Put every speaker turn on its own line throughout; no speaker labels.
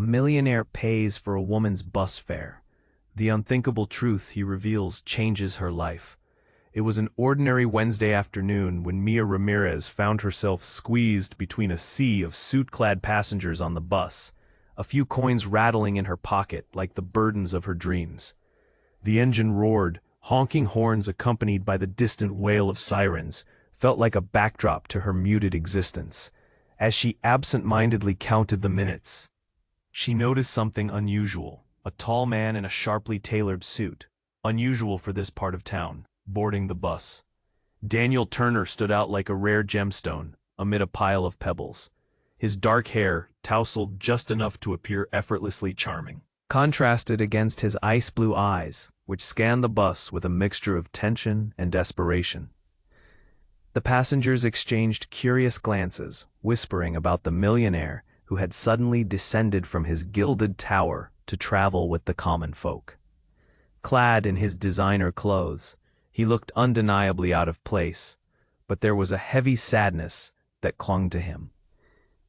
millionaire pays for a woman's bus fare. The unthinkable truth he reveals changes her life. It was an ordinary Wednesday afternoon when Mia Ramirez found herself squeezed between a sea of suit-clad passengers on the bus, a few coins rattling in her pocket like the burdens of her dreams. The engine roared, honking horns accompanied by the distant wail of sirens felt like a backdrop to her muted existence. As she absent-mindedly counted the minutes, she noticed something unusual: a tall man in a sharply tailored suit, unusual for this part of town, boarding the bus. Daniel Turner stood out like a rare gemstone amid a pile of pebbles, his dark hair tousled just enough to appear effortlessly charming, contrasted against his ice-blue eyes, which scanned the bus with a mixture of tension and desperation. The passengers exchanged curious glances, whispering about the millionaire who had suddenly descended from his gilded tower to travel with the common folk. Clad in his designer clothes, he looked undeniably out of place, but there was a heavy sadness that clung to him.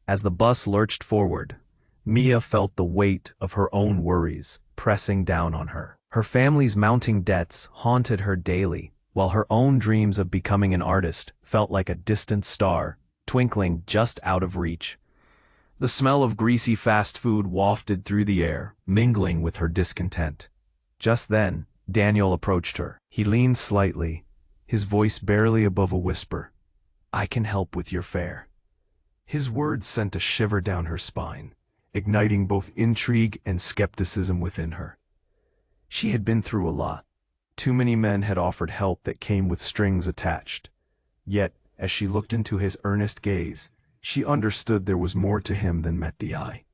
As the bus lurched forward, Mia felt the weight of her own worries pressing down on her. Her family's mounting debts haunted her daily, while her own dreams of becoming an artist felt like a distant star, twinkling just out of reach. The smell of greasy fast food wafted through the air, mingling with her discontent. Just then, Daniel approached her. He leaned slightly, his voice barely above a whisper. "I can help with your fare." His words sent a shiver down her spine, igniting both intrigue and skepticism within her. She had been through a lot. Too many men had offered help that came with strings attached. Yet, as she looked into his earnest gaze, she understood there was more to him than met the eye.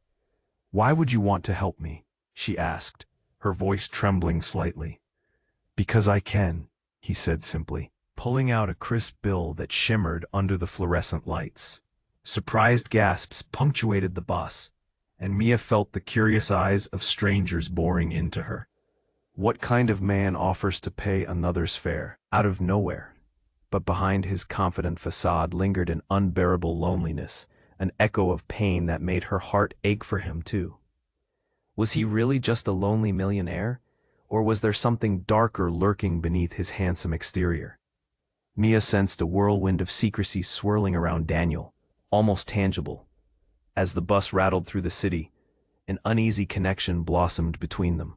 "Why would you want to help me?" she asked, her voice trembling slightly. "Because I can," he said simply, pulling out a crisp bill that shimmered under the fluorescent lights. Surprised gasps punctuated the bus, and Mia felt the curious eyes of strangers boring into her. What kind of man offers to pay another's fare? Out of nowhere. But behind his confident facade lingered an unbearable loneliness, an echo of pain that made her heart ache for him too. Was he really just a lonely millionaire, or was there something darker lurking beneath his handsome exterior? Mia sensed a whirlwind of secrecy swirling around Daniel, almost tangible. As the bus rattled through the city, an uneasy connection blossomed between them.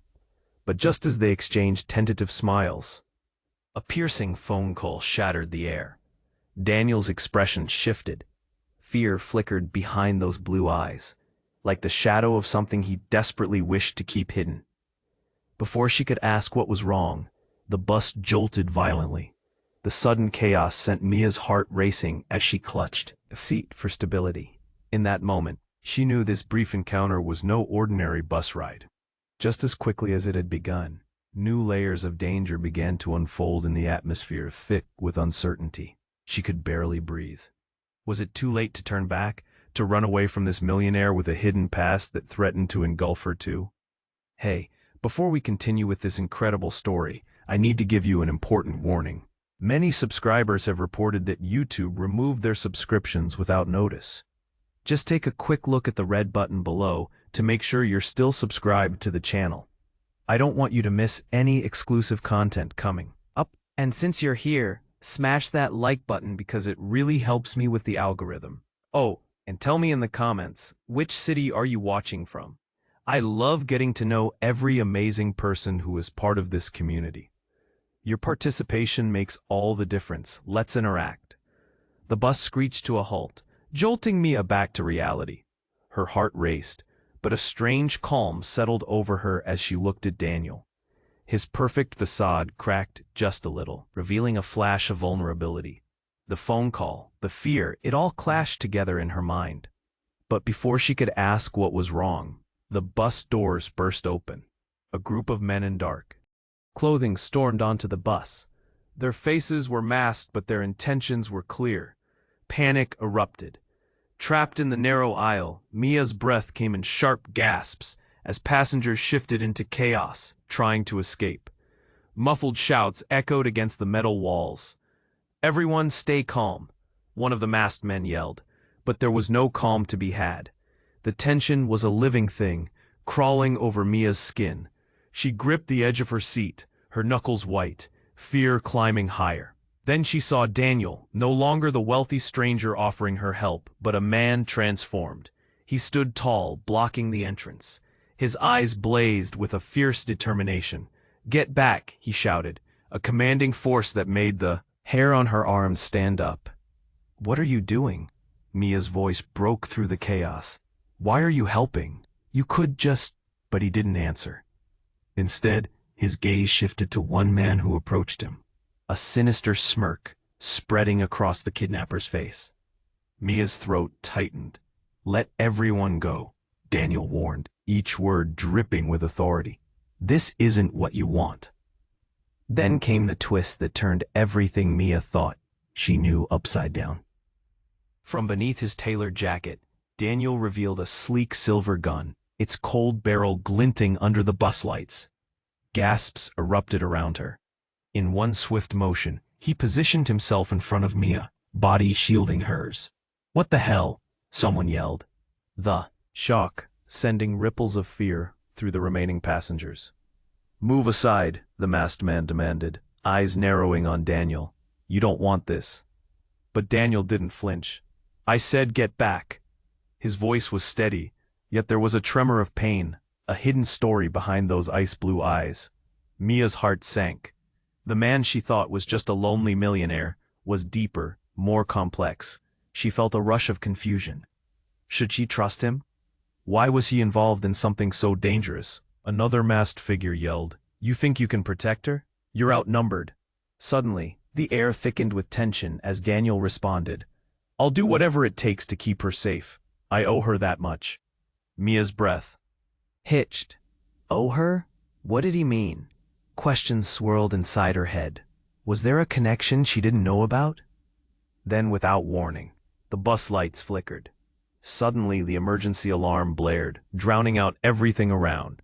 But just as they exchanged tentative smiles, a piercing phone call shattered the air. Daniel's expression shifted. Fear flickered behind those blue eyes, like the shadow of something he desperately wished to keep hidden. Before she could ask what was wrong, the bus jolted violently. The sudden chaos sent Mia's heart racing as she clutched a seat for stability. In that moment, she knew this brief encounter was no ordinary bus ride. Just as quickly as it had begun, new layers of danger began to unfold in the atmosphere, thick with uncertainty. She could barely breathe. Was it too late to turn back, to run away from this millionaire with a hidden past that threatened to engulf her too? Hey, before we continue with this incredible story, I need to give you an important warning. Many subscribers have reported that YouTube removed their subscriptions without notice. Just take a quick look at the red button below to make sure you're still subscribed to the channel. I don't want you to miss any exclusive content coming up. And since you're here, smash that like button because it really helps me with the algorithm. Oh, and tell me in the comments, which city are you watching from? I love getting to know every amazing person who is part of this community. Your participation makes all the difference. Let's interact. The bus screeched to a halt, jolting Mia back to reality. Her heart raced, but a strange calm settled over her as she looked at Daniel. His perfect facade cracked just a little, revealing a flash of vulnerability. The phone call, the fear, it all clashed together in her mind. But before she could ask what was wrong, the bus doors burst open. A group of men in dark clothing stormed onto the bus. Their faces were masked, but their intentions were clear. Panic erupted. Trapped in the narrow aisle, Mia's breath came in sharp gasps as passengers shifted into chaos, trying to escape. Muffled shouts echoed against the metal walls. "Everyone stay calm," one of the masked men yelled, but there was no calm to be had. The tension was a living thing, crawling over Mia's skin. She gripped the edge of her seat, her knuckles white, fear climbing higher. Then she saw Daniel, no longer the wealthy stranger offering her help, but a man transformed. He stood tall, blocking the entrance. His eyes blazed with a fierce determination. "Get back," he shouted, a commanding force that made the hair on her arms stand up. "What are you doing?" Mia's voice broke through the chaos. "Why are you helping? You could just—" But he didn't answer. Instead, his gaze shifted to one man who approached him, a sinister smirk spreading across the kidnapper's face. Mia's throat tightened. "Let everyone go," Daniel warned, each word dripping with authority. "This isn't what you want." Then came the twist that turned everything Mia thought she knew upside down. From beneath his tailored jacket, Daniel revealed a sleek silver gun, its cold barrel glinting under the bus lights. Gasps erupted around her. In one swift motion, he positioned himself in front of Mia, body shielding hers. "What the hell?" someone yelled. The shock sending ripples of fear through the remaining passengers. "Move aside," the masked man demanded, eyes narrowing on Daniel. "You don't want this." But Daniel didn't flinch. "I said get back." His voice was steady, yet there was a tremor of pain, a hidden story behind those ice-blue eyes. Mia's heart sank. The man she thought was just a lonely millionaire was deeper, more complex. She felt a rush of confusion. Should she trust him? Why was he involved in something so dangerous? Another masked figure yelled, "You think you can protect her? You're outnumbered." Suddenly, the air thickened with tension as Daniel responded, "I'll do whatever it takes to keep her safe. I owe her that much." Mia's breath hitched. Owe her? What did he mean? Questions swirled inside her head. Was there a connection she didn't know about? Then, without warning, the bus lights flickered. Suddenly, the emergency alarm blared, drowning out everything around.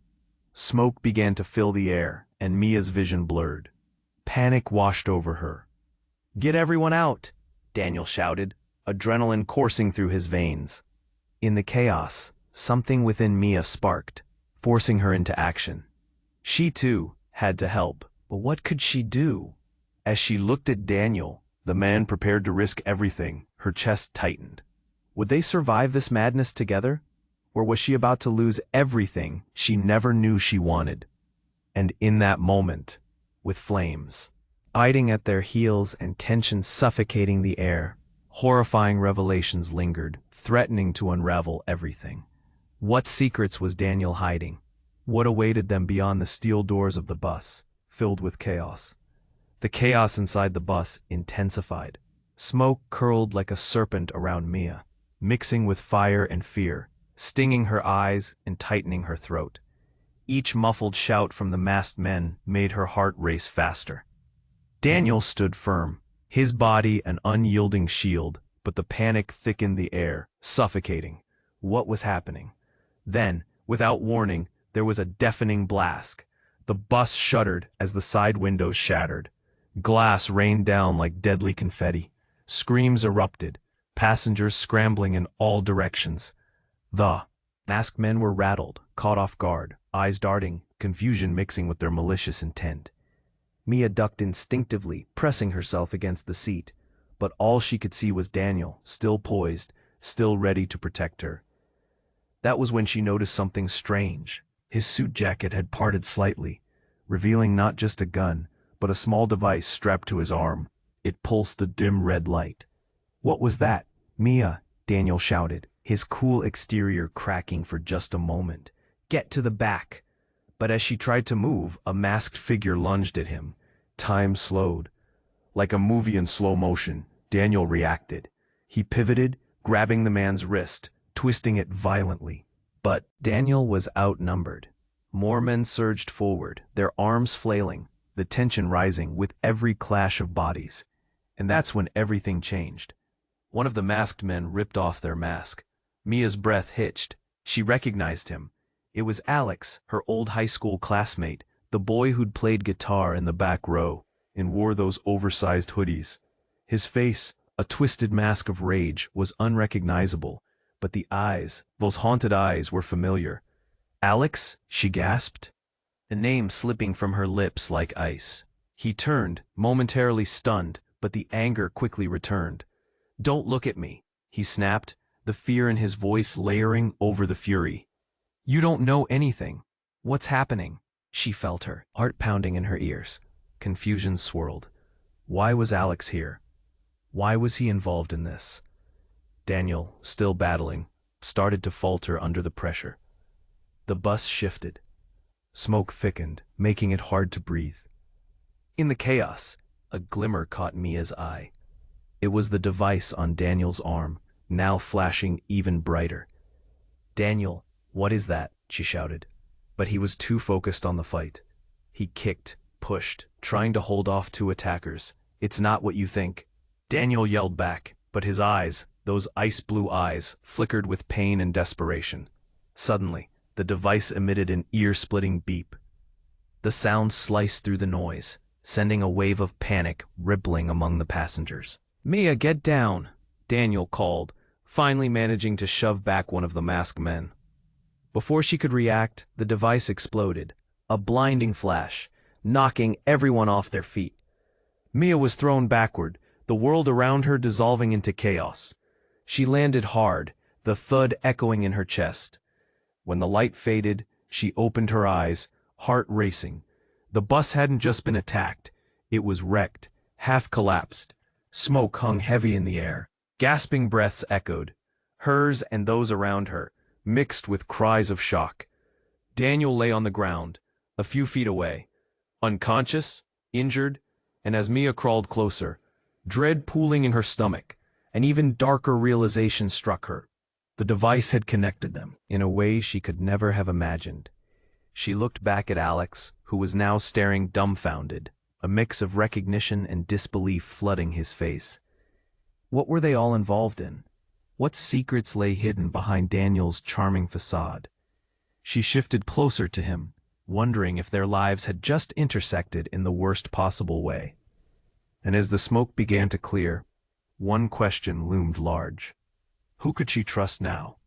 Smoke began to fill the air, and Mia's vision blurred. Panic washed over her. "Get everyone out!" Daniel shouted, adrenaline coursing through his veins. In the chaos, something within Mia sparked, forcing her into action. She, too, had to help, but what could she do? As she looked at Daniel, the man prepared to risk everything, her chest tightened. Would they survive this madness together? Or was she about to lose everything she never knew she wanted? And in that moment, with flames biting at their heels and tension suffocating the air, horrifying revelations lingered, threatening to unravel everything. What secrets was Daniel hiding? What awaited them beyond the steel doors of the bus, filled with chaos? The chaos inside the bus intensified. Smoke curled like a serpent around Mia, mixing with fire and fear, stinging her eyes and tightening her throat. Each muffled shout from the masked men made her heart race faster. Daniel stood firm, his body an unyielding shield, but the panic thickened the air, suffocating. What was happening? Then, without warning, there was a deafening blast. The bus shuddered as the side windows shattered. Glass rained down like deadly confetti. Screams erupted, passengers scrambling in all directions. The masked men were rattled, caught off guard, eyes darting, confusion mixing with their malicious intent. Mia ducked instinctively, pressing herself against the seat, but all she could see was Daniel, still poised, still ready to protect her. That was when she noticed something strange. His suit jacket had parted slightly, revealing not just a gun, but a small device strapped to his arm. It pulsed a dim red light. "What was that?" "Mia," Daniel shouted, his cool exterior cracking for just a moment. "Get to the back." But as she tried to move, a masked figure lunged at him. Time slowed. Like a movie in slow motion, Daniel reacted. He pivoted, grabbing the man's wrist, twisting it violently. But Daniel was outnumbered. More men surged forward, their arms flailing, the tension rising with every clash of bodies. And that's when everything changed. One of the masked men ripped off their mask. Mia's breath hitched. She recognized him. It was Alex, her old high school classmate, the boy who'd played guitar in the back row and wore those oversized hoodies. His face, a twisted mask of rage, was unrecognizable, but the eyes, those haunted eyes, were familiar. "Alex?" she gasped, the name slipping from her lips like ice. He turned, momentarily stunned, but the anger quickly returned. "Don't look at me," he snapped, the fear in his voice layering over the fury. "You don't know anything. What's happening?" She felt her heart pounding in her ears. Confusion swirled. Why was Alex here? Why was he involved in this? Daniel, still battling, started to falter under the pressure. The bus shifted. Smoke thickened, making it hard to breathe. In the chaos, a glimmer caught Mia's eye. It was the device on Daniel's arm, now flashing even brighter. "Daniel, what is that?" she shouted. But he was too focused on the fight. He kicked, pushed, trying to hold off two attackers. "It's not what you think." Daniel yelled back, but his eyes, those ice-blue eyes, flickered with pain and desperation. Suddenly, the device emitted an ear-splitting beep. The sound sliced through the noise, sending a wave of panic rippling among the passengers. "Mia, get down," Daniel called, finally managing to shove back one of the masked men. Before she could react, the device exploded, a blinding flash, knocking everyone off their feet. Mia was thrown backward, the world around her dissolving into chaos. She landed hard, the thud echoing in her chest. When the light faded, she opened her eyes, heart racing. The bus hadn't just been attacked, it was wrecked, half collapsed. Smoke hung heavy in the air. Gasping breaths echoed, hers and those around her, mixed with cries of shock. Daniel lay on the ground, a few feet away, unconscious, injured, and as Mia crawled closer, dread pooling in her stomach, an even darker realization struck her. The device had connected them in a way she could never have imagined. She looked back at Alex, who was now staring dumbfounded, a mix of recognition and disbelief flooding his face. What were they all involved in? What secrets lay hidden behind Daniel's charming facade? She shifted closer to him, wondering if their lives had just intersected in the worst possible way. And as the smoke began to clear, one question loomed large. Who could she trust now?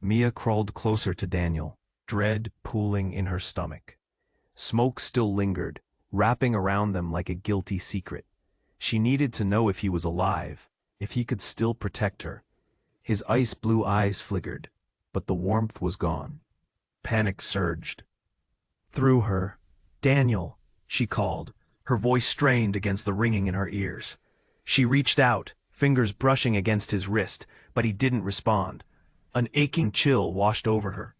Mia crawled closer to Daniel, dread pooling in her stomach. Smoke still lingered, wrapping around them like a guilty secret. She needed to know if he was alive, if he could still protect her. His ice-blue eyes flickered, but the warmth was gone. Panic surged. Through her, "Daniel," she called, her voice strained against the ringing in her ears. She reached out, fingers brushing against his wrist, but he didn't respond. An aching chill washed over her.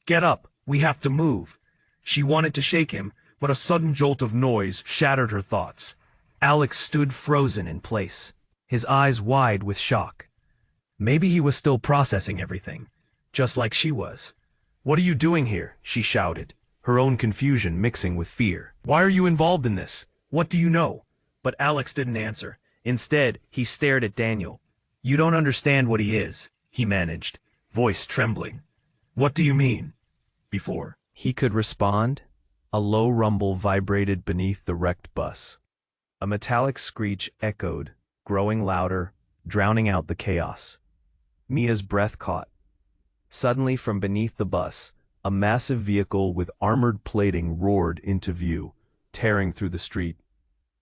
"Get up, we have to move." She wanted to shake him, but a sudden jolt of noise shattered her thoughts. Alex stood frozen in place, his eyes wide with shock. Maybe he was still processing everything, just like she was. "What are you doing here?" she shouted, her own confusion mixing with fear. "Why are you involved in this? What do you know?" But Alex didn't answer. Instead, he stared at Daniel. "You don't understand what he is," he managed, voice trembling. "What do you mean?" Before he could respond, a low rumble vibrated beneath the wrecked bus. A metallic screech echoed, growing louder, drowning out the chaos. Mia's breath caught. Suddenly, from beneath the bus, a massive vehicle with armored plating roared into view, tearing through the street.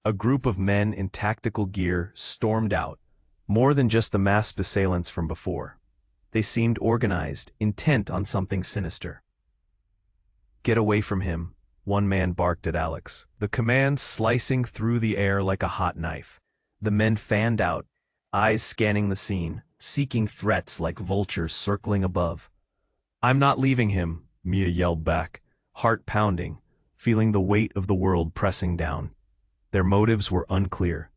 A group of men in tactical gear stormed out, more than just the masked assailants from before. They seemed organized, intent on something sinister. "Get away from him," one man barked at Alex, the command slicing through the air like a hot knife. The men fanned out, eyes scanning the scene, seeking threats like vultures circling above. "I'm not leaving him," Mia yelled back, heart pounding, feeling the weight of the world pressing down. Their motives were unclear.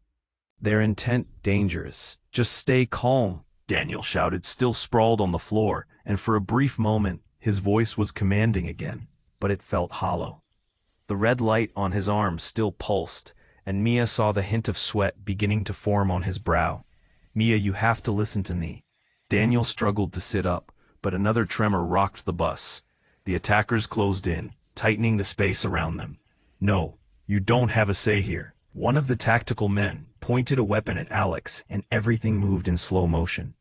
Their intent dangerous. "Just stay calm," Daniel shouted, still sprawled on the floor, and for a brief moment, his voice was commanding again, but it felt hollow. The red light on his arm still pulsed, and Mia saw the hint of sweat beginning to form on his brow. "Mia, you have to listen to me." Daniel struggled to sit up, but another tremor rocked the bus. The attackers closed in, tightening the space around them. "No, you don't have a say here." One of the tactical men pointed a weapon at Alex, and everything moved in slow motion.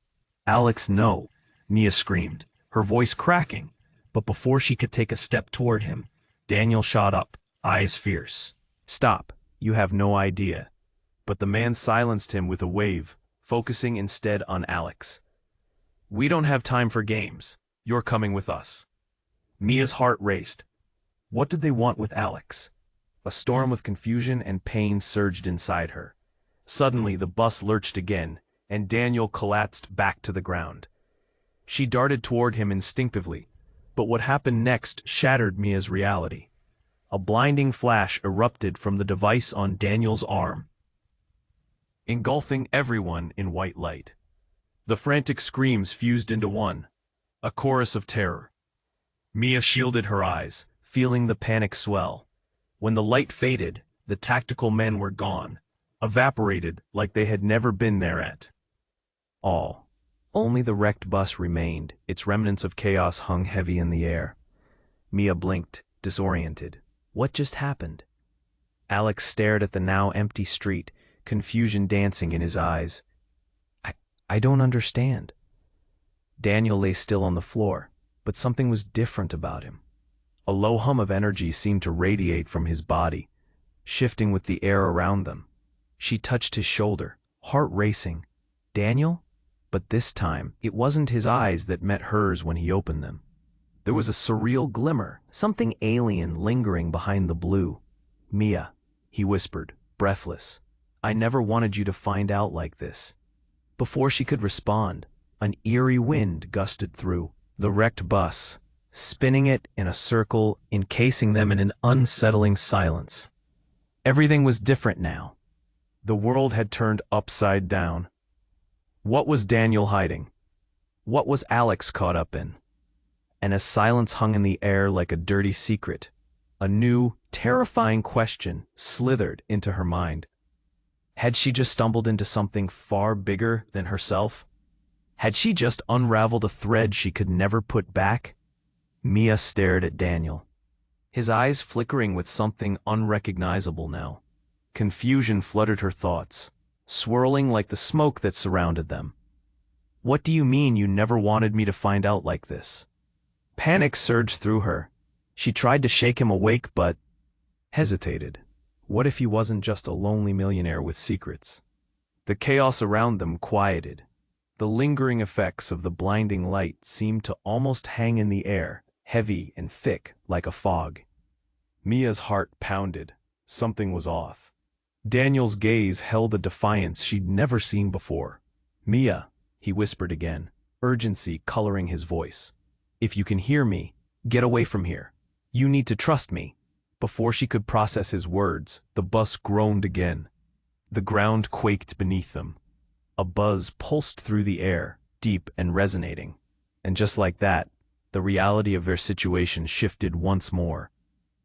"Alex, no." Mia screamed, her voice cracking, but before she could take a step toward him, Daniel shot up, eyes fierce. "Stop, you have no idea." But the man silenced him with a wave, focusing instead on Alex. "We don't have time for games. You're coming with us." Mia's heart raced. What did they want with Alex? A storm of confusion and pain surged inside her. Suddenly the bus lurched again, and Daniel collapsed back to the ground. She darted toward him instinctively, but what happened next shattered Mia's reality. A blinding flash erupted from the device on Daniel's arm, engulfing everyone in white light. The frantic screams fused into one, a chorus of terror. Mia shielded her eyes, feeling the panic swell. When the light faded, the tactical men were gone, evaporated like they had never been there at all. Only the wrecked bus remained, its remnants of chaos hung heavy in the air. Mia blinked, disoriented. What just happened? Alex stared at the now empty street, confusion dancing in his eyes. I don't understand. Daniel lay still on the floor, but something was different about him. A low hum of energy seemed to radiate from his body, shifting with the air around them. She touched his shoulder, heart racing. Daniel? But this time, it wasn't his eyes that met hers when he opened them. There was a surreal glimmer, something alien lingering behind the blue. "Mia," he whispered, breathless, "I never wanted you to find out like this." Before she could respond, an eerie wind gusted through the wrecked bus, spinning it in a circle, encasing them in an unsettling silence. Everything was different now. The world had turned upside down. What was Daniel hiding? What was Alex caught up in? And as silence hung in the air like a dirty secret, a new, terrifying question slithered into her mind. Had she just stumbled into something far bigger than herself? Had she just unraveled a thread she could never put back? Mia stared at Daniel, his eyes flickering with something unrecognizable now. Confusion flooded her thoughts, swirling like the smoke that surrounded them. "What do you mean you never wanted me to find out like this?" Panic surged through her. She tried to shake him awake but hesitated. What if he wasn't just a lonely millionaire with secrets? The chaos around them quieted. The lingering effects of the blinding light seemed to almost hang in the air, heavy and thick like a fog. Mia's heart pounded. Something was off. Daniel's gaze held a defiance she'd never seen before. "Mia," he whispered again, urgency coloring his voice. "If you can hear me, get away from here. You need to trust me." Before she could process his words, the bus groaned again. The ground quaked beneath them. A buzz pulsed through the air, deep and resonating. And just like that, the reality of their situation shifted once more.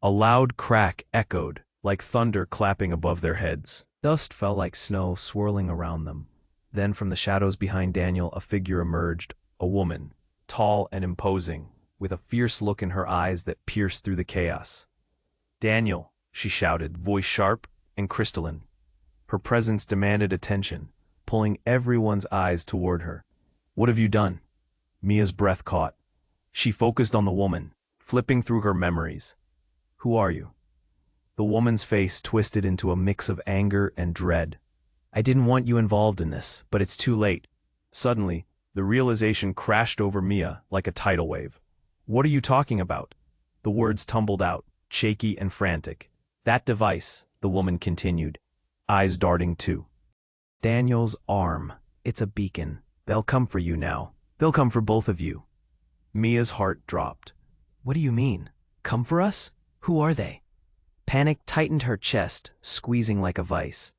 A loud crack echoed, like thunder clapping above their heads. Dust fell like snow swirling around them. Then from the shadows behind Daniel a figure emerged, a woman, tall and imposing, with a fierce look in her eyes that pierced through the chaos. "Daniel," she shouted, voice sharp and crystalline. Her presence demanded attention, pulling everyone's eyes toward her. "What have you done?" Mia's breath caught. She focused on the woman, flipping through her memories. "Who are you?" The woman's face twisted into a mix of anger and dread. "I didn't want you involved in this, but it's too late." Suddenly, the realization crashed over Mia like a tidal wave. "What are you talking about?" The words tumbled out, shaky and frantic. "That device," the woman continued, eyes darting too. "Daniel's arm. It's a beacon. They'll come for you now. They'll come for both of you." Mia's heart dropped. "What do you mean? Come for us? Who are they?" Panic tightened her chest, squeezing like a vice.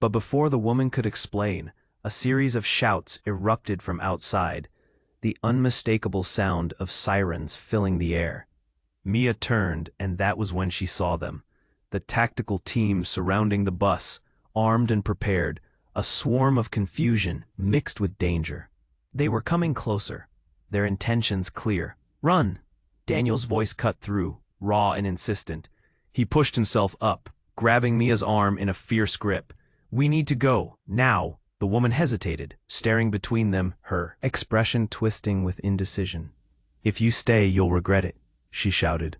But before the woman could explain, a series of shouts erupted from outside, the unmistakable sound of sirens filling the air. Mia turned, and that was when she saw them. The tactical team surrounding the bus, armed and prepared, a swarm of confusion mixed with danger. They were coming closer, their intentions clear. "Run!" Daniel's voice cut through, raw and insistent. He pushed himself up, grabbing Mia's arm in a fierce grip. "We need to go, now. The woman hesitated, staring between them, her expression twisting with indecision. "If you stay, you'll regret it," she shouted.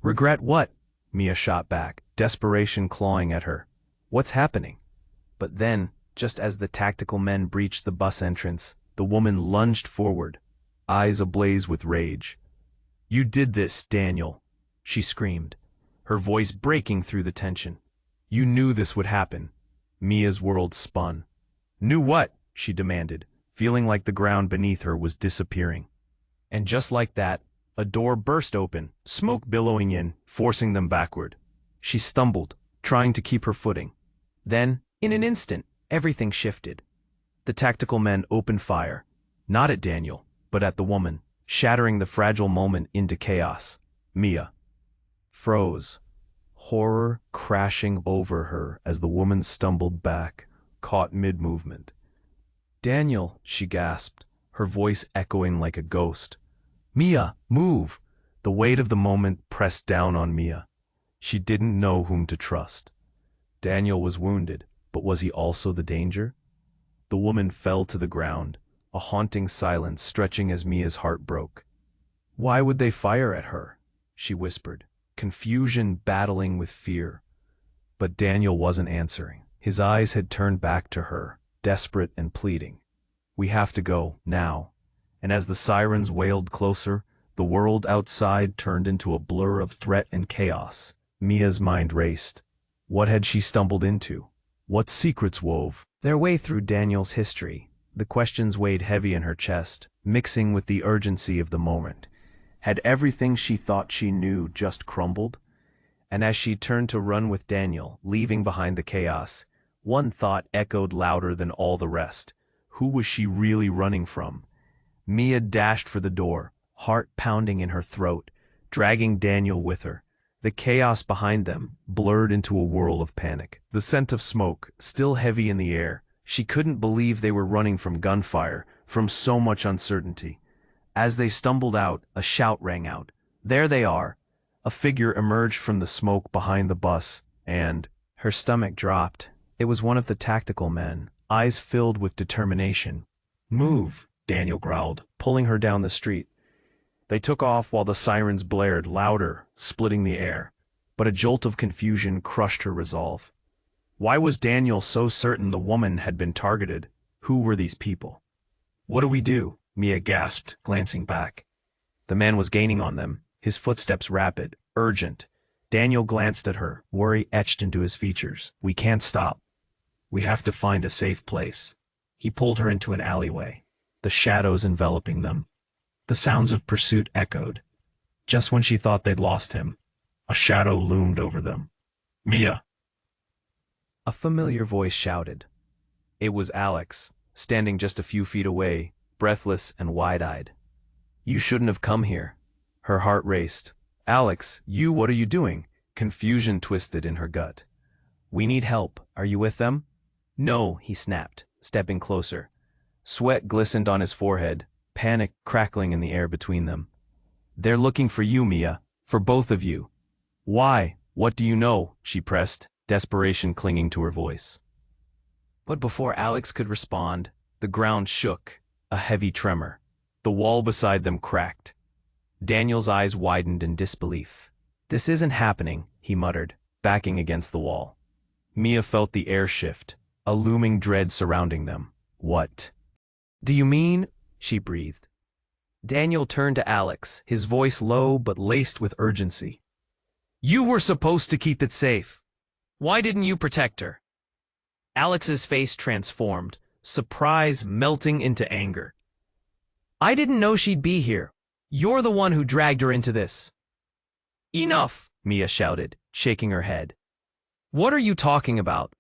"Regret what?" Mia shot back, desperation clawing at her. "What's happening?" But then, just as the tactical men breached the bus entrance, the woman lunged forward, eyes ablaze with rage. "You did this, Daniel," she screamed, her voice breaking through the tension. "You knew this would happen." Mia's world spun. "Knew what?" she demanded, feeling like the ground beneath her was disappearing. And just like that, a door burst open, smoke billowing in, forcing them backward. She stumbled, trying to keep her footing. Then, in an instant, everything shifted. The tactical men opened fire, not at Daniel, but at the woman, shattering the fragile moment into chaos. Mia froze, horror crashing over her as the woman stumbled back, caught mid-movement. "Daniel," she gasped, her voice echoing like a ghost. "Mia, move!" The weight of the moment pressed down on Mia. She didn't know whom to trust. Daniel was wounded, but was he also the danger? The woman fell to the ground, a haunting silence stretching as Mia's heart broke. "Why would they fire at her?" she whispered, confusion battling with fear. But Daniel wasn't answering. His eyes had turned back to her, desperate and pleading. "We have to go, now." And as the sirens wailed closer, the world outside turned into a blur of threat and chaos. Mia's mind raced. What had she stumbled into? What secrets wove their way through Daniel's history? The questions weighed heavy in her chest, mixing with the urgency of the moment. Had everything she thought she knew just crumbled? And as she turned to run with Daniel, leaving behind the chaos, one thought echoed louder than all the rest. Who was she really running from? Mia dashed for the door, heart pounding in her throat, dragging Daniel with her. The chaos behind them blurred into a whirl of panic. The scent of smoke, still heavy in the air. She couldn't believe they were running from gunfire, from so much uncertainty. As they stumbled out, a shout rang out. "There they are!" A figure emerged from the smoke behind the bus, and her stomach dropped. It was one of the tactical men, eyes filled with determination. "Move!" Daniel growled, pulling her down the street. They took off while the sirens blared louder, splitting the air. But a jolt of confusion crushed her resolve. Why was Daniel so certain the woman had been targeted? Who were these people? "What do we do?" Mia gasped, glancing back. The man was gaining on them, his footsteps rapid, urgent. Daniel glanced at her, worry etched into his features. "We can't stop. We have to find a safe place." He pulled her into an alleyway, the shadows enveloping them. The sounds of pursuit echoed. Just when she thought they'd lost him, a shadow loomed over them. "Mia!" A familiar voice shouted. It was Alex, standing just a few feet away, breathless and wide-eyed. "You shouldn't have come here." Her heart raced. "Alex, what are you doing?" Confusion twisted in her gut. "We need help. Are you with them?" "No," he snapped, stepping closer. Sweat glistened on his forehead, panic crackling in the air between them. "They're looking for you, Mia. For both of you." "Why? What do you know?" she pressed, desperation clinging to her voice. But before Alex could respond, the ground shook, a heavy tremor. The wall beside them cracked. Daniel's eyes widened in disbelief. "This isn't happening," he muttered, backing against the wall. Mia felt the air shift, a looming dread surrounding them. "What do you mean?" she breathed. Daniel turned to Alex, his voice low but laced with urgency. "You were supposed to keep it safe. Why didn't you protect her?" Alex's face transformed, surprise melting into anger. "I didn't know she'd be here. You're the one who dragged her into this." "Enough!" Mia shouted, shaking her head. "What are you talking about?"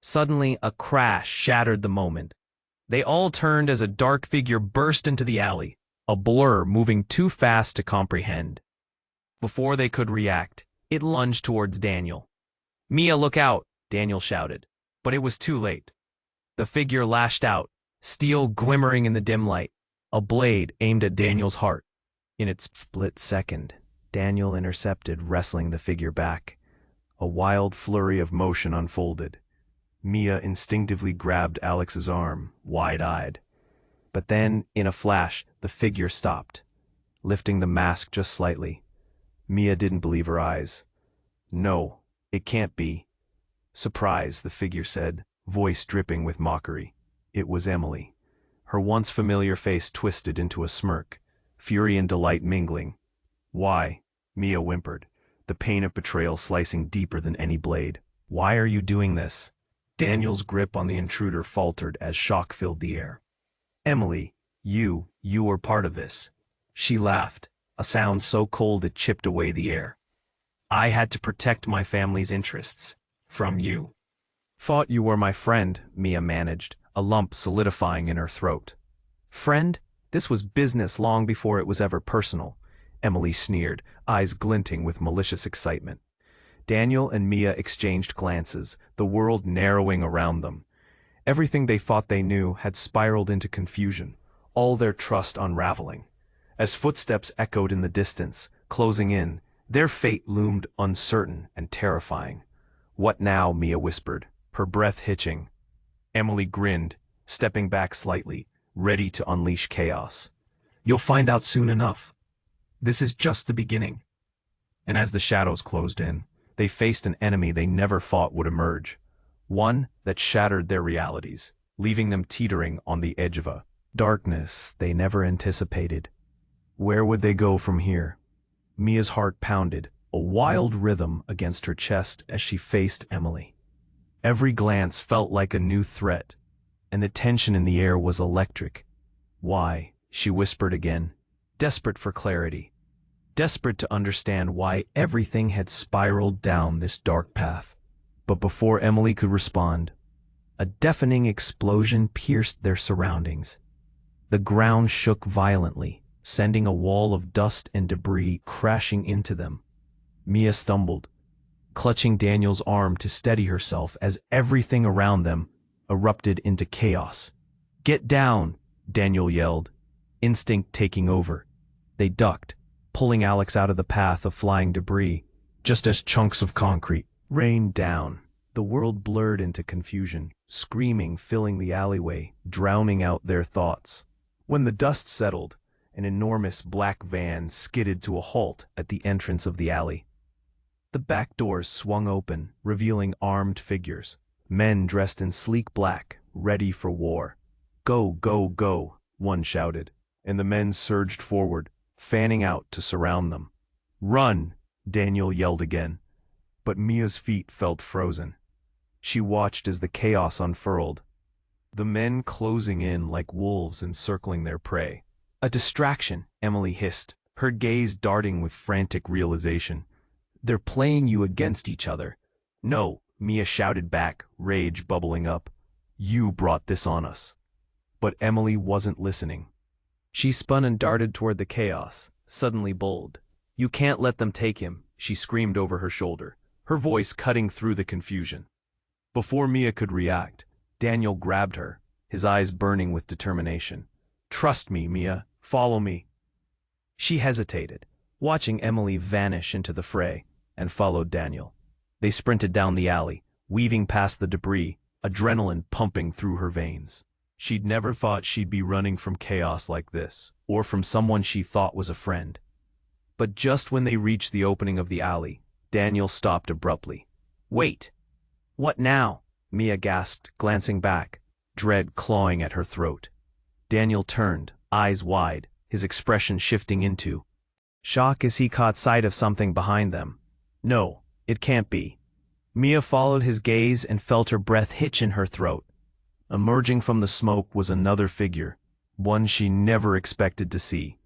Suddenly, a crash shattered the moment. They all turned as a dark figure burst into the alley, a blur moving too fast to comprehend. Before they could react, it lunged towards Daniel. "Mia, look out!" Daniel shouted. But it was too late. The figure lashed out, steel glimmering in the dim light, a blade aimed at Daniel's heart. In its split second, Daniel intercepted, wrestling the figure back. A wild flurry of motion unfolded. Mia instinctively grabbed Alex's arm, wide-eyed. But then, in a flash, the figure stopped, lifting the mask just slightly. Mia didn't believe her eyes. "No, it can't be." "Surprise," the figure said, voice dripping with mockery. It was Emily. Her once familiar face twisted into a smirk, fury and delight mingling. "Why?" Mia whimpered, the pain of betrayal slicing deeper than any blade. "Why are you doing this?" Daniel's grip on the intruder faltered as shock filled the air. "Emily, you were part of this." She laughed, a sound so cold it chipped away the air. "I had to protect my family's interests. From you." "Thought you were my friend," Mia managed, a lump solidifying in her throat. "Friend? This was business long before it was ever personal," Emily sneered, eyes glinting with malicious excitement. Daniel and Mia exchanged glances, the world narrowing around them. Everything they thought they knew had spiraled into confusion, all their trust unraveling. As footsteps echoed in the distance, closing in, their fate loomed uncertain and terrifying. "What now?" Mia whispered, her breath hitching. Emily grinned, stepping back slightly, ready to unleash chaos. "You'll find out soon enough. This is just the beginning." And as the shadows closed in, they faced an enemy they never thought would emerge. One that shattered their realities, leaving them teetering on the edge of a darkness they never anticipated. Where would they go from here? Mia's heart pounded, a wild rhythm against her chest as she faced Emily. Every glance felt like a new threat, and the tension in the air was electric. "Why?" she whispered again, desperate for clarity, desperate to understand why everything had spiraled down this dark path. But before Emily could respond, a deafening explosion pierced their surroundings. The ground shook violently, sending a wall of dust and debris crashing into them. Mia stumbled, clutching Daniel's arm to steady herself as everything around them erupted into chaos. "Get down!" Daniel yelled, instinct taking over. They ducked, pulling Alex out of the path of flying debris, just as chunks of concrete rained down. The world blurred into confusion, screaming filling the alleyway, drowning out their thoughts. When the dust settled, an enormous black van skidded to a halt at the entrance of the alley. The back doors swung open, revealing armed figures, men dressed in sleek black, ready for war. "Go, go, go," one shouted, and the men surged forward, fanning out to surround them. "Run!" Daniel yelled again, but Mia's feet felt frozen. She watched as the chaos unfurled, the men closing in like wolves encircling their prey. "A distraction," Emily hissed, her gaze darting with frantic realization. "They're playing you against each other." "No," Mia shouted back, rage bubbling up. "You brought this on us." But Emily wasn't listening. She spun and darted toward the chaos, suddenly bold. "You can't let them take him," she screamed over her shoulder, her voice cutting through the confusion. Before Mia could react, Daniel grabbed her, his eyes burning with determination. "Trust me, Mia. Follow me." She hesitated, watching Emily vanish into the fray, and followed Daniel. They sprinted down the alley, weaving past the debris, adrenaline pumping through her veins. She'd never thought she'd be running from chaos like this, or from someone she thought was a friend. But just when they reached the opening of the alley, Daniel stopped abruptly. "Wait! What now?" Mia gasped, glancing back, dread clawing at her throat. Daniel turned, eyes wide, his expression shifting into shock as he caught sight of something behind them. "No, it can't be." Mia followed his gaze and felt her breath hitch in her throat. Emerging from the smoke was another figure, one she never expected to see.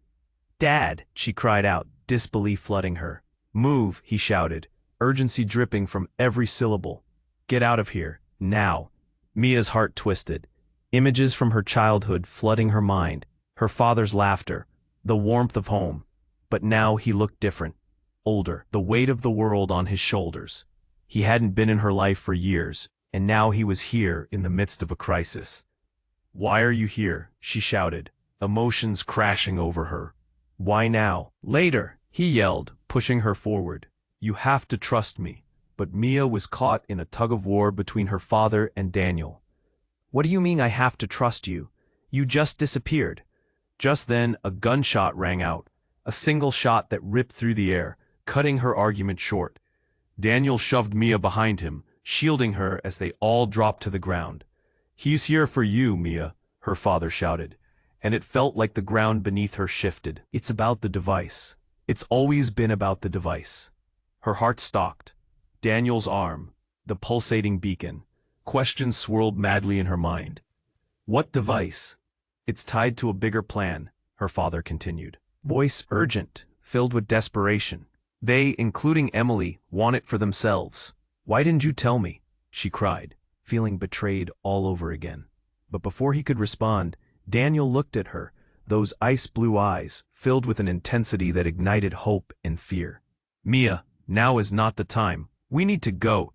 "Dad!" she cried out, disbelief flooding her. "Move!" he shouted, urgency dripping from every syllable. "Get out of here, now!" Mia's heart twisted, images from her childhood flooding her mind, her father's laughter, the warmth of home. But now he looked different, older, the weight of the world on his shoulders. He hadn't been in her life for years, and now he was here in the midst of a crisis. "Why are you here?" she shouted, emotions crashing over her. "Why now?" "Later," he yelled, pushing her forward. "You have to trust me." but Mia was caught in a tug-of-war between her father and Daniel. "What do you mean I have to trust you? You just disappeared." Just then, a gunshot rang out, a single shot that ripped through the air, cutting her argument short. Daniel shoved Mia behind him, shielding her as they all dropped to the ground. "He's here for you, Mia," her father shouted, and it felt like the ground beneath her shifted. "It's about the device. It's always been about the device." Her heart stalked. Daniel's arm, the pulsating beacon. Questions swirled madly in her mind. "What device?" "It's tied to a bigger plan," her father continued. Voice urgent, filled with desperation. "They, including Emily, want it for themselves. Why didn't you tell me?" she cried, feeling betrayed all over again. But before he could respond, Daniel looked at her, those ice-blue eyes filled with an intensity that ignited hope and fear. "Mia, now is not the time. We need to go."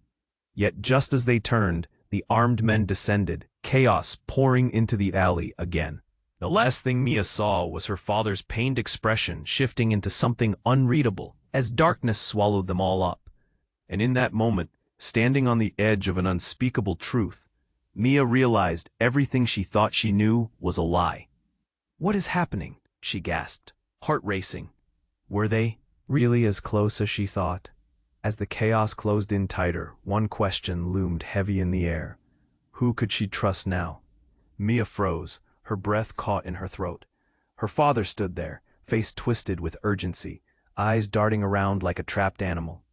Yet just as they turned, the armed men descended, chaos pouring into the alley again. The last thing Mia saw was her father's pained expression shifting into something unreadable as darkness swallowed them all up. And in that moment, standing on the edge of an unspeakable truth, Mia realized everything she thought she knew was a lie. "What is happening?" she gasped, heart racing. Were they really as close as she thought? As the chaos closed in tighter, one question loomed heavy in the air. Who could she trust now? Mia froze, her breath caught in her throat. Her father stood there, face twisted with urgency, eyes darting around like a trapped animal.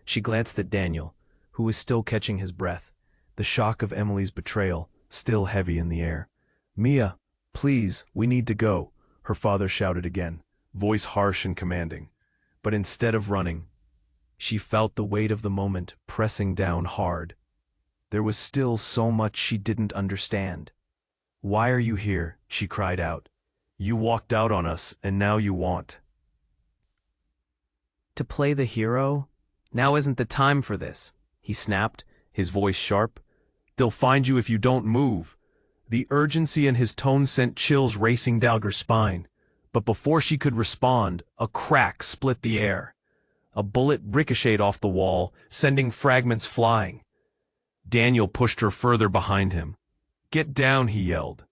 She glanced at Daniel, who was still catching his breath, the shock of Emily's betrayal still heavy in the air. "Mia, please, we need to go," her father shouted again, voice harsh and commanding. But instead of running, she felt the weight of the moment pressing down hard. There was still so much she didn't understand. "Why are you here?" she cried out. "You walked out on us, and now you want to play the hero? Now isn't the time for this," he snapped, his voice sharp. "They'll find you if you don't move." The urgency in his tone sent chills racing down her spine. But before she could respond, a crack split the air. A bullet ricocheted off the wall, sending fragments flying. Daniel pushed her further behind him. "Get down," he yelled.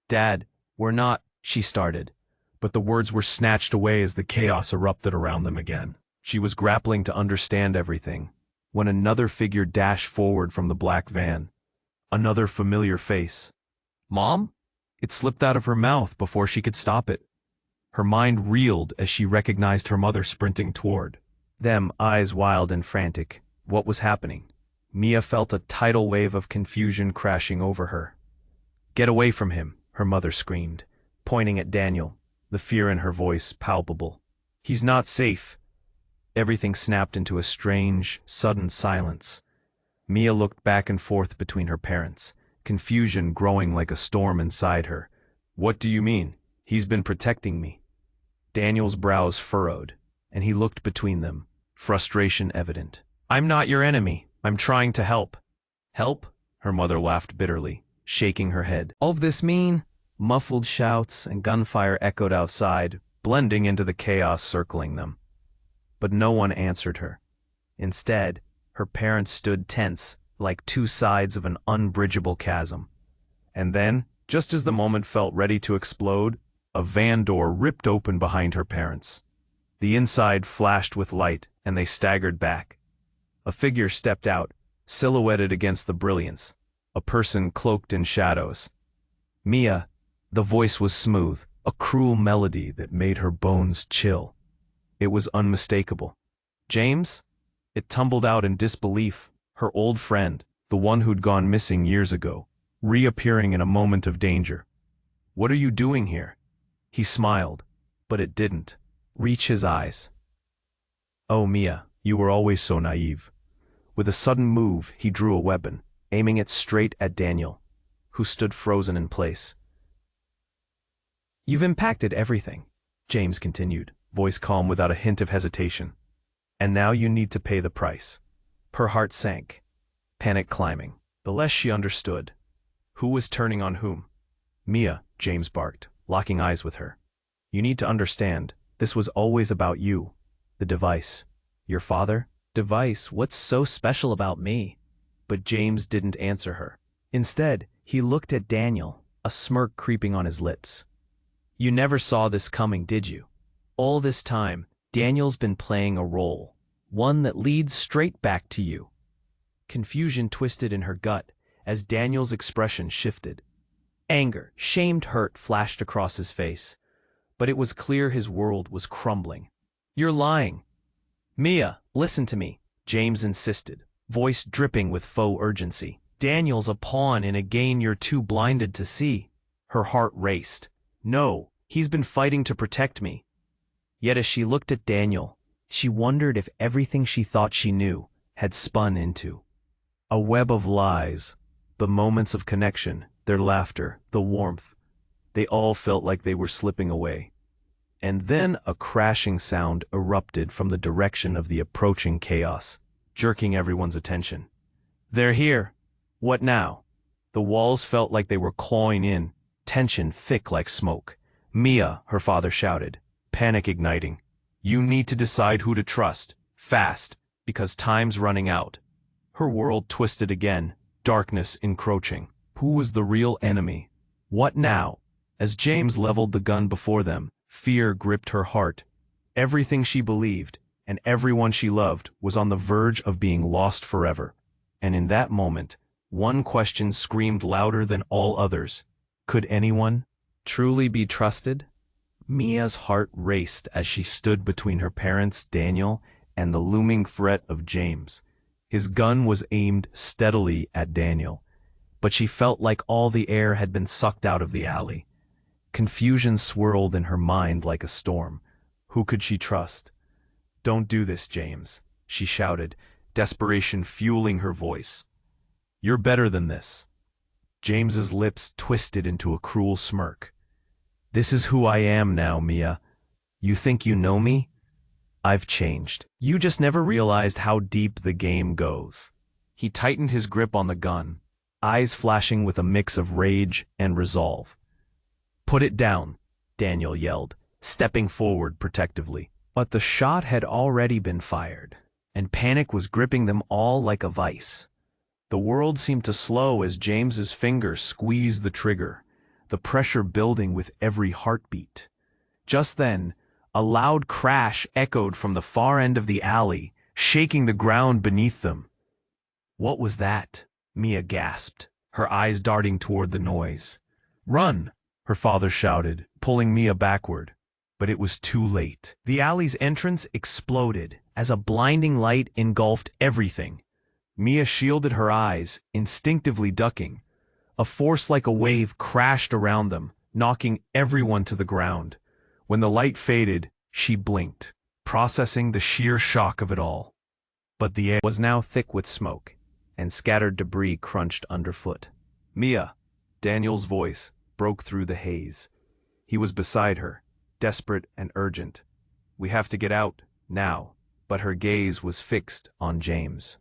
"Dad, we're not," she started, but the words were snatched away as the chaos erupted around them again. She was grappling to understand everything, when another figure dashed forward from the black van. Another familiar face. "Mom?" It slipped out of her mouth before she could stop it. Her mind reeled as she recognized her mother sprinting toward them, eyes wild and frantic. What was happening? Mia felt a tidal wave of confusion crashing over her. "Get away from him," her mother screamed, pointing at Daniel, the fear in her voice palpable. "He's not safe." Everything snapped into a strange, sudden silence. Mia looked back and forth between her parents, confusion growing like a storm inside her. "What do you mean? He's been protecting me." Daniel's brows furrowed, and he looked between them, frustration evident. "I'm not your enemy. I'm trying to help." "Help?" Her mother laughed bitterly, shaking her head. "All of this mean?" Muffled shouts and gunfire echoed outside, blending into the chaos circling them. But no one answered her. Instead, her parents stood tense, like two sides of an unbridgeable chasm. And then, just as the moment felt ready to explode, a van door ripped open behind her parents. The inside flashed with light, and they staggered back. A figure stepped out, silhouetted against the brilliance, a person cloaked in shadows. "Mia." The voice was smooth, a cruel melody that made her bones chill. It was unmistakable. "James?" It tumbled out in disbelief, her old friend, the one who'd gone missing years ago, reappearing in a moment of danger. "What are you doing here?" He smiled, but it didn't reach his eyes. "Oh, Mia, you were always so naive." With a sudden move, he drew a weapon, aiming it straight at Daniel, who stood frozen in place. "You've impacted everything," James continued, voice calm without a hint of hesitation. "And now you need to pay the price." Her heart sank, panic climbing. The less she understood. Who was turning on whom? "Mia," James barked, locking eyes with her. "You need to understand, this was always about you. The device. Your father? Device, what's so special about me? But James didn't answer her. Instead, he looked at Daniel, a smirk creeping on his lips. You never saw this coming, did you? All this time, Daniel's been playing a role, one that leads straight back to you. Confusion twisted in her gut as Daniel's expression shifted. Anger, shamed hurt flashed across his face, but it was clear his world was crumbling. You're lying. Mia, listen to me, James insisted, voice dripping with faux urgency. Daniel's a pawn in a game you're too blinded to see. Her heart raced. No, he's been fighting to protect me. Yet as she looked at Daniel, she wondered if everything she thought she knew had spun into a web of lies. The moments of connection, their laughter, the warmth, they all felt like they were slipping away. And then a crashing sound erupted from the direction of the approaching chaos, jerking everyone's attention. They're here. What now? The walls felt like they were clawing in, tension thick like smoke. Mia, her father shouted, panic igniting. You need to decide who to trust, fast, because time's running out. Her world twisted again, darkness encroaching. Who was the real enemy? What now? As James leveled the gun before them, fear gripped her heart. Everything she believed, and everyone she loved, was on the verge of being lost forever. And in that moment, one question screamed louder than all others. Could anyone truly be trusted? Mia's heart raced as she stood between her parents, Daniel, and the looming threat of James. His gun was aimed steadily at Daniel, but she felt like all the air had been sucked out of the alley. Confusion swirled in her mind like a storm. Who could she trust? Don't do this, James, she shouted, desperation fueling her voice. You're better than this. James's lips twisted into a cruel smirk. This is who I am now, Mia. You think you know me? I've changed. You just never realized how deep the game goes. He tightened his grip on the gun, eyes flashing with a mix of rage and resolve. Put it down, Daniel yelled, stepping forward protectively. But the shot had already been fired, and panic was gripping them all like a vice. The world seemed to slow as James's fingers squeezed the trigger, the pressure building with every heartbeat. Just then, a loud crash echoed from the far end of the alley, shaking the ground beneath them. What was that? Mia gasped, her eyes darting toward the noise. Run, her father shouted, pulling Mia backward. But it was too late. The alley's entrance exploded as a blinding light engulfed everything. Mia shielded her eyes, instinctively ducking. A force like a wave crashed around them, knocking everyone to the ground. When the light faded, she blinked, processing the sheer shock of it all. But the air was now thick with smoke, and scattered debris crunched underfoot. Mia, Daniel's voice, broke through the haze. He was beside her, desperate and urgent. We have to get out, now. But her gaze was fixed on James.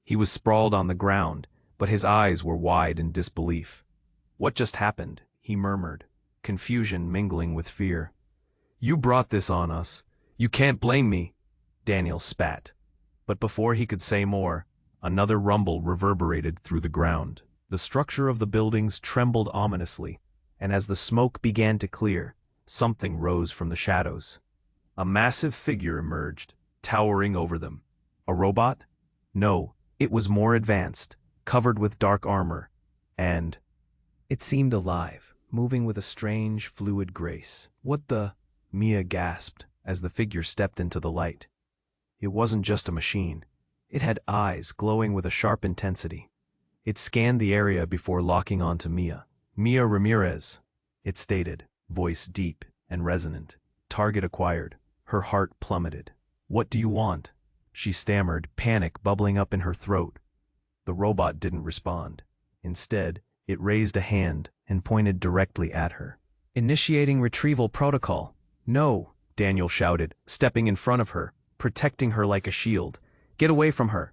He was sprawled on the ground, but his eyes were wide in disbelief. What just happened? He murmured, confusion mingling with fear. You brought this on us. You can't blame me, Daniel spat. But before he could say more, another rumble reverberated through the ground. The structure of the buildings trembled ominously, and as the smoke began to clear, something rose from the shadows. A massive figure emerged, towering over them. A robot? No, it was more advanced, covered with dark armor, and it seemed alive, moving with a strange, fluid grace. What the? Mia gasped as the figure stepped into the light. It wasn't just a machine. It had eyes glowing with a sharp intensity. It scanned the area before locking onto Mia. Mia Ramirez, it stated, voice deep and resonant. Target acquired. Her heart plummeted. What do you want? She stammered, panic bubbling up in her throat. The robot didn't respond. Instead, it raised a hand and pointed directly at her. Initiating retrieval protocol. No, Daniel shouted, stepping in front of her, protecting her like a shield. Get away from her.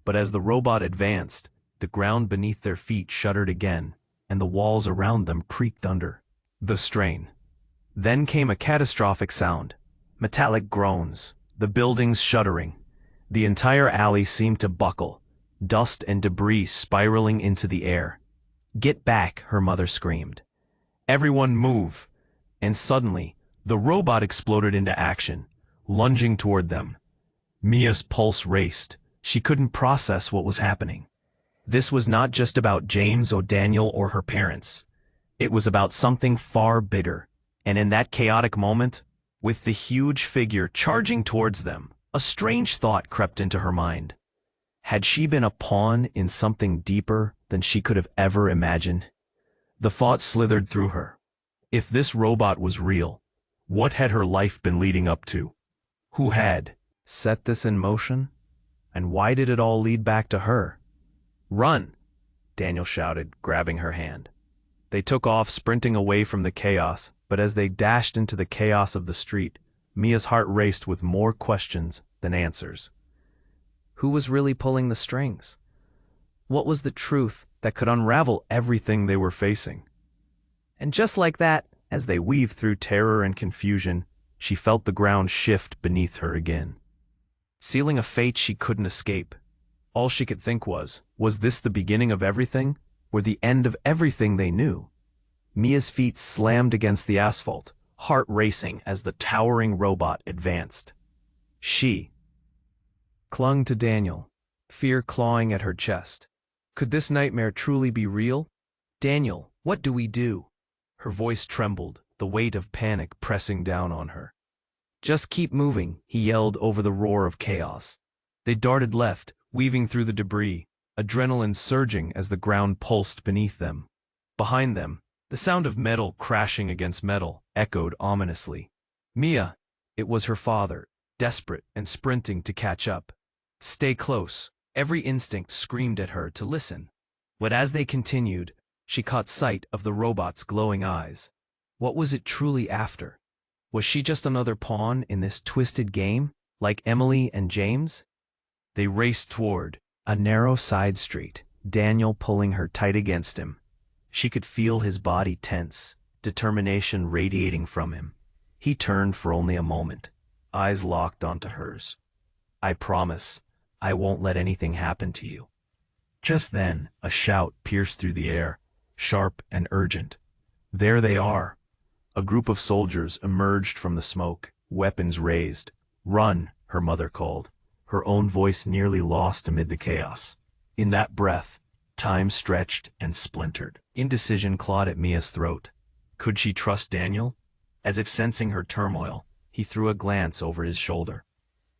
But as the robot advanced, the ground beneath their feet shuddered again, and the walls around them creaked under the strain. Then came a catastrophic sound. Metallic groans, the buildings shuddering. The entire alley seemed to buckle, dust and debris spiraling into the air. "Get back," her mother screamed. "Everyone move!" And suddenly, the robot exploded into action, lunging toward them. Mia's pulse raced. She couldn't process what was happening. This was not just about James or Daniel or her parents. It was about something far bigger. And in that chaotic moment, with the huge figure charging towards them, a strange thought crept into her mind. Had she been a pawn in something deeper than she could have ever imagined? The thought slithered through her. If this robot was real, what had her life been leading up to? Who had set this in motion? And why did it all lead back to her? "Run!" Daniel shouted, grabbing her hand. They took off, sprinting away from the chaos, but as they dashed into the chaos of the street, Mia's heart raced with more questions than answers. Who was really pulling the strings? What was the truth that could unravel everything they were facing? And just like that, as they weaved through terror and confusion, she felt the ground shift beneath her again. Sealing a fate she couldn't escape. All she could think was this the beginning of everything, or the end of everything they knew? Mia's feet slammed against the asphalt, heart racing as the towering robot advanced. She clung to Daniel, fear clawing at her chest. Could this nightmare truly be real? "Daniel, what do we do?" Her voice trembled, the weight of panic pressing down on her. "Just keep moving," he yelled over the roar of chaos. They darted left, weaving through the debris, adrenaline surging as the ground pulsed beneath them. Behind them, the sound of metal crashing against metal echoed ominously. Mia, it was her father, desperate and sprinting to catch up. "Stay close," every instinct screamed at her to listen. But as they continued, she caught sight of the robot's glowing eyes. What was it truly after? Was she just another pawn in this twisted game, like Emily and James? They raced toward a narrow side street, Daniel pulling her tight against him. She could feel his body tense, determination radiating from him. He turned for only a moment, eyes locked onto hers. "I promise, I won't let anything happen to you." Just then, a shout pierced through the air, sharp and urgent. "There they are!" A group of soldiers emerged from the smoke, weapons raised. "Run," her mother called, her own voice nearly lost amid the chaos. In that breath, time stretched and splintered. Indecision clawed at Mia's throat. Could she trust Daniel? As if sensing her turmoil, he threw a glance over his shoulder.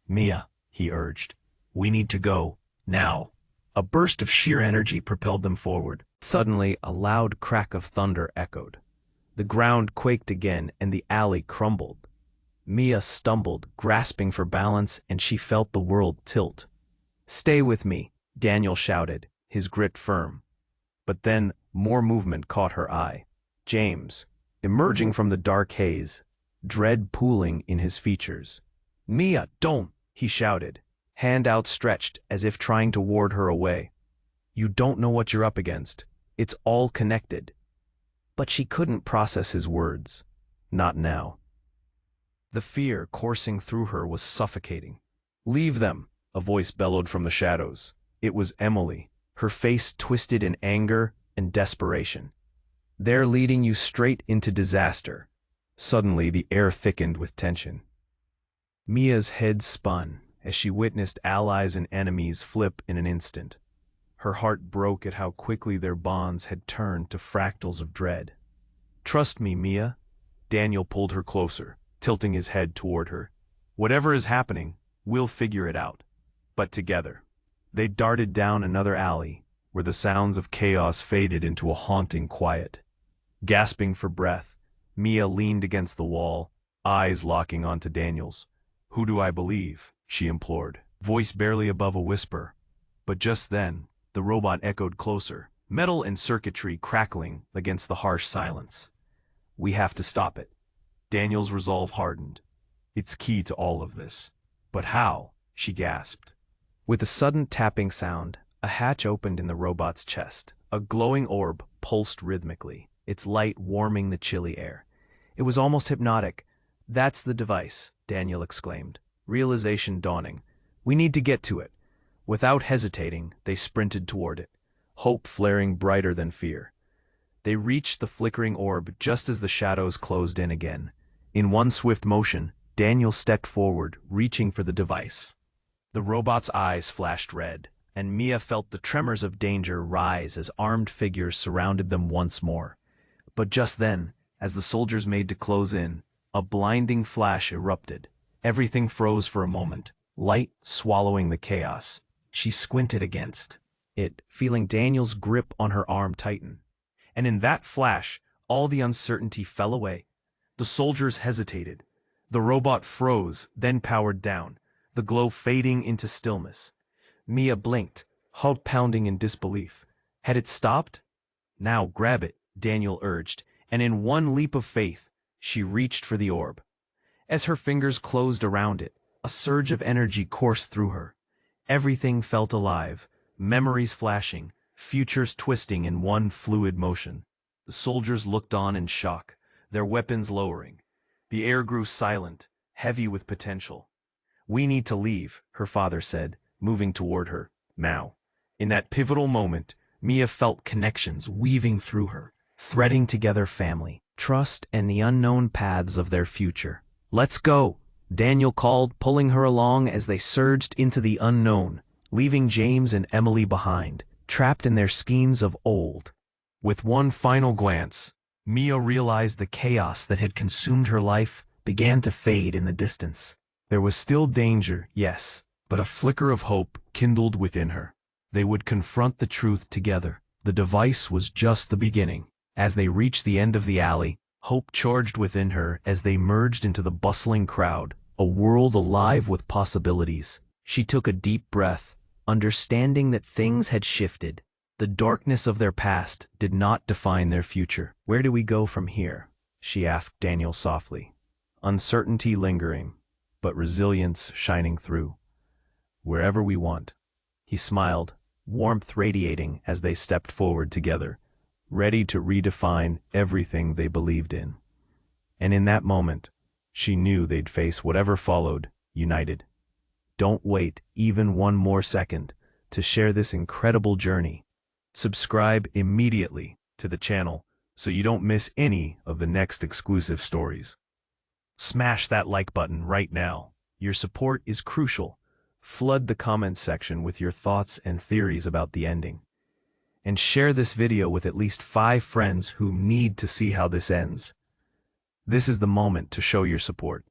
"Mia," he urged, "we need to go, now." A burst of sheer energy propelled them forward. Suddenly, a loud crack of thunder echoed. The ground quaked again, and the alley crumbled. Mia stumbled, grasping for balance, and she felt the world tilt. "Stay with me," Daniel shouted, his grit firm. But then, more movement caught her eye. James, emerging from the dark haze, dread pooling in his features. "Mia, don't!" he shouted, hand outstretched as if trying to ward her away. "You don't know what you're up against. It's all connected." But she couldn't process his words. Not now. The fear coursing through her was suffocating. "Leave them," a voice bellowed from the shadows. It was Emily, her face twisted in anger and desperation. "They're leading you straight into disaster." Suddenly, the air thickened with tension. Mia's head spun as she witnessed allies and enemies flip in an instant. Her heart broke at how quickly their bonds had turned to fractals of dread. "Trust me, Mia." Daniel pulled her closer, tilting his head toward her. "Whatever is happening, we'll figure it out. But together." They darted down another alley, where the sounds of chaos faded into a haunting quiet. Gasping for breath, Mia leaned against the wall, eyes locking onto Daniel's. "Who do I believe?" she implored, voice barely above a whisper. But just then, the robot echoed closer, metal and circuitry crackling against the harsh silence. "We have to stop it." Daniel's resolve hardened. "It's key to all of this." "But how?" she gasped. With a sudden tapping sound, a hatch opened in the robot's chest. A glowing orb pulsed rhythmically, its light warming the chilly air. It was almost hypnotic. "That's the device," Daniel exclaimed, realization dawning. We need to get to it. Without hesitating, they sprinted toward it, hope flaring brighter than fear. They reached the flickering orb just as the shadows closed in again. In one swift motion, Daniel stepped forward, reaching for the device. The robot's eyes flashed red, and Mia felt the tremors of danger rise as armed figures surrounded them once more. But just then, as the soldiers made to close in, a blinding flash erupted. Everything froze for a moment, light swallowing the chaos. She squinted against it, feeling Daniel's grip on her arm tighten. And in that flash, all the uncertainty fell away. The soldiers hesitated. The robot froze, then powered down, the glow fading into stillness. Mia blinked, heart pounding in disbelief. Had it stopped? Now grab it, Daniel urged, and in one leap of faith, she reached for the orb. As her fingers closed around it, a surge of energy coursed through her. Everything felt alive, memories flashing, futures twisting in one fluid motion. The soldiers looked on in shock, their weapons lowering. The air grew silent, heavy with potential. "We need to leave," her father said, moving toward her. Now. In that pivotal moment, Mia felt connections weaving through her, threading together family, trust, and the unknown paths of their future. "Let's go," Daniel called, pulling her along as they surged into the unknown, leaving James and Emily behind, trapped in their schemes of old. With one final glance, Mia realized the chaos that had consumed her life began to fade in the distance. There was still danger, yes, but a flicker of hope kindled within her. They would confront the truth together. The device was just the beginning. As they reached the end of the alley, hope charged within her as they merged into the bustling crowd, a world alive with possibilities. She took a deep breath, understanding that things had shifted. The darkness of their past did not define their future. "Where do we go from here?" she asked Daniel softly. Uncertainty lingering, but resilience shining through. "Wherever we want." He smiled, warmth radiating as they stepped forward together, ready to redefine everything they believed in. And in that moment, she knew they'd face whatever followed, united. Don't wait even one more second to share this incredible journey. Subscribe immediately to the channel so you don't miss any of the next exclusive stories. Smash that like button right now. Your support is crucial. Flood the comments section with your thoughts and theories about the ending. And share this video with at least 5 friends who need to see how this ends. This is the moment to show your support.